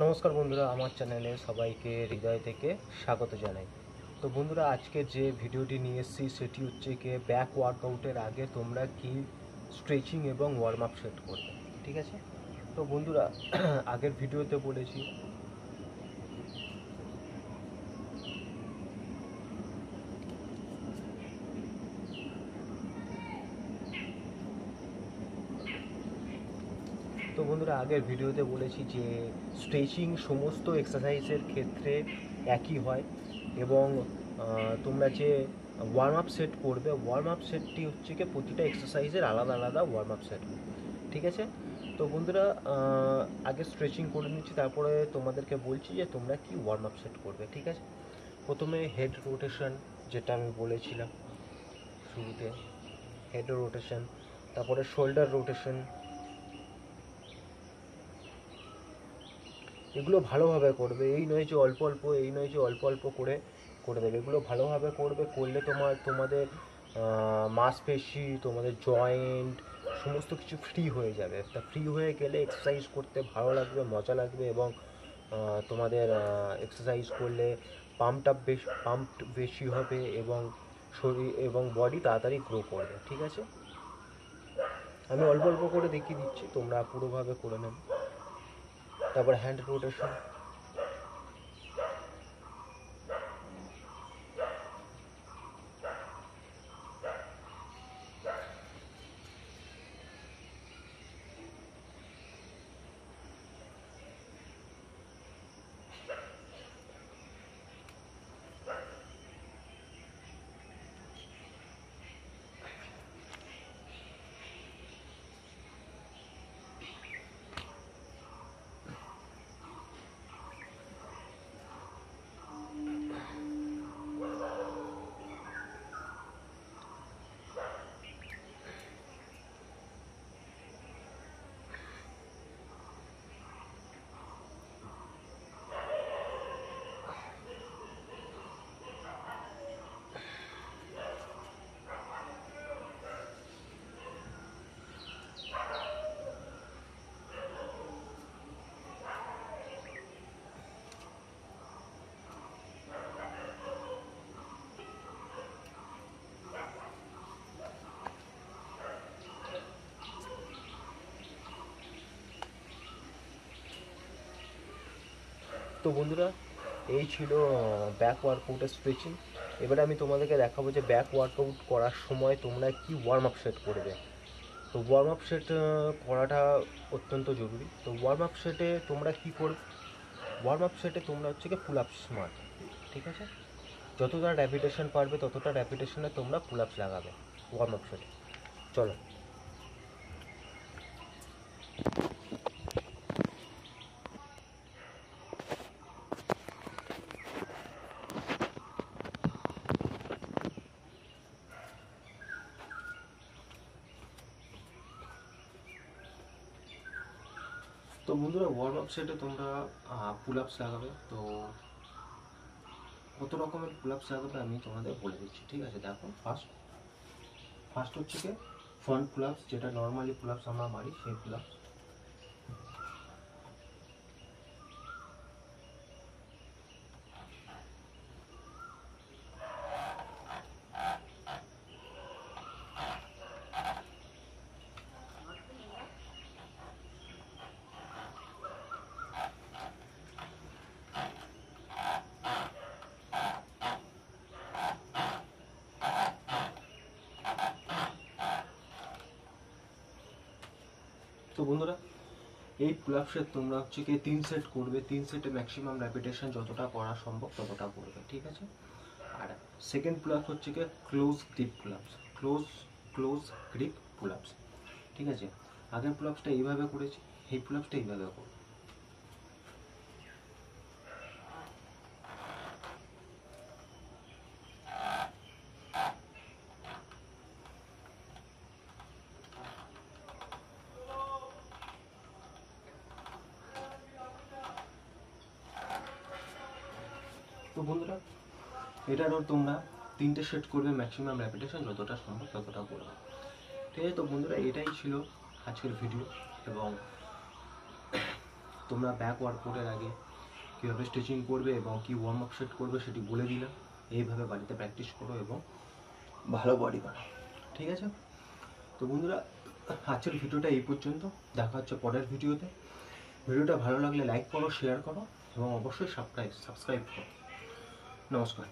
নমস্কার বন্ধুরা, আমার চ্যানেলে সবাইকে হৃদয় থেকে স্বাগত জানাই। তো বন্ধুরা, আজকে যে ভিডিওটি নিয়ে এসেছি সেটি হচ্ছে কি ব্যাক ওয়ার্কআউটের আগে তোমরা কি স্ট্রেচিং এবং ওয়ার্ম আপ সেট করবে, ঠিক আছে? তো বন্ধুরা, আগের ভিডিওতে বলেছি আগের ভিডিওতে বলেছি যে স্ট্রেচিং সমস্ত এক্সারসাইজের ক্ষেত্রে একই হয় এবং তোমরা যে ওয়ার্ম আপ সেট করবে, ওয়ার্ম আপ সেটটি হচ্ছে কি প্রতিটা এক্সারসাইজের আলাদা আলাদা ওয়ার্ম আপ সেট, ঠিক আছে? তো বন্ধুরা, আগে স্ট্রেচিং করে নিচ্ছি, তারপরে তোমাদেরকে বলছি যে তোমরা কি ওয়ার্ম আপ সেট করবে, ঠিক আছে? প্রথমে হেড রোটেশন, যেটা আমি বলেছিলাম শুরুতে, হেড রোটেশন, তারপরে শোল্ডার রোটেশন, এগুলো ভালোভাবে করবে। এই নয় যে অল্প অল্প, করে দেবে। এগুলো ভালোভাবে করবে, করলে তোমাদের মাংসপেশি, তোমাদের জয়েন্ট, সমস্ত কিছু ফ্রি হয়ে যাবে। তা ফ্রি হয়ে গেলে এক্সারসাইজ করতে ভালো লাগবে, মজা লাগবে এবং তোমাদের এক্সারসাইজ করলে পাম্প বেশি হবে এবং শরীর এবং বডি তাড়াতাড়ি গ্রো করবে, ঠিক আছে? আমি অল্প অল্প করে দেখিয়ে দিচ্ছি, তোমরা পুরোভাবে করে নেবে। তারপর হ্যান্ড রোটেশন, তো বন্ধুরা, এই ছিল ব্যাক ওয়ার্কআউটের স্ট্রেচিং। এবারে আমি তোমাদেরকে দেখাবো যে ব্যাক ওয়ার্কআউট করার সময় তোমরা কি ওয়ার্ম আপ সেট করবে। তো ওয়ার্ম আপ সেট করাটা অত্যন্ত জরুরি। তো ওয়ার্ম আপ সেটে তোমরা কী করবে? ওয়ার্ম আপ সেটে তোমরা হচ্ছে কি পুল আপস মারবে, ঠিক আছে? যতটা র্যাপিটেশন পারবে ততটা র্যাপিটেশনে তোমরা পুল আপস লাগাবে ওয়ার্ম আপ সেটে। চলো। তো বন্ধুরা, ওয়ার্ম আপ সেটে তোমরা পুল আপস লাগাবে। তো কত রকমের পুল আপস লাগাবে আমি তোমাদের বলে দিচ্ছি, ঠিক আছে? দেখো, ফার্স্ট হচ্ছে কি ফ্রন্ট পুল আপস, যেটা নর্মালি পুল আপস আমরা মারি সেই পুল আপস। তো বন্ধুরা, এই পুল আপসের তোমরা হচ্ছে কি 3 সেট করবে। 3 সেটে ম্যাক্সিমাম র্যাপিটেশন যতটা করা সম্ভব ততটা করবে, ঠিক আছে? আর সেকেন্ড পুল আপ হচ্ছে কি ক্লোজ গ্রিপ পুল আপস, ক্লোজ গ্রিপ পুল আপস, ঠিক আছে? আগের পুল আপসটা এইভাবে করেছি, এই পুল আপসটা এইভাবে করবো। তো বন্ধুরা, এটারও তোমরা 3টে সেট করবে, ম্যাক্সিমাম র্যাপিটেশন যতটা সম্ভব ততটা করবে, ঠিক আছে? তো বন্ধুরা, এটাই ছিল আজকের ভিডিও এবং তোমরা ব্যাক ওয়ার্কআউটের আগে কীভাবে স্ট্রেচিং করবে এবং কী ওয়ার্ম আপ সেট করবে সেটি বলে দিলাম। এইভাবে বাড়িতে প্র্যাকটিস করো এবং ভালো বডি বানাও, ঠিক আছে? তো বন্ধুরা, আজকের ভিডিওটা এই পর্যন্ত। দেখা হচ্ছে পরের ভিডিওতে। ভিডিওটা ভালো লাগলে লাইক করো, শেয়ার করো এবং অবশ্যই সাবস্ক্রাইব করো। নমস্কার।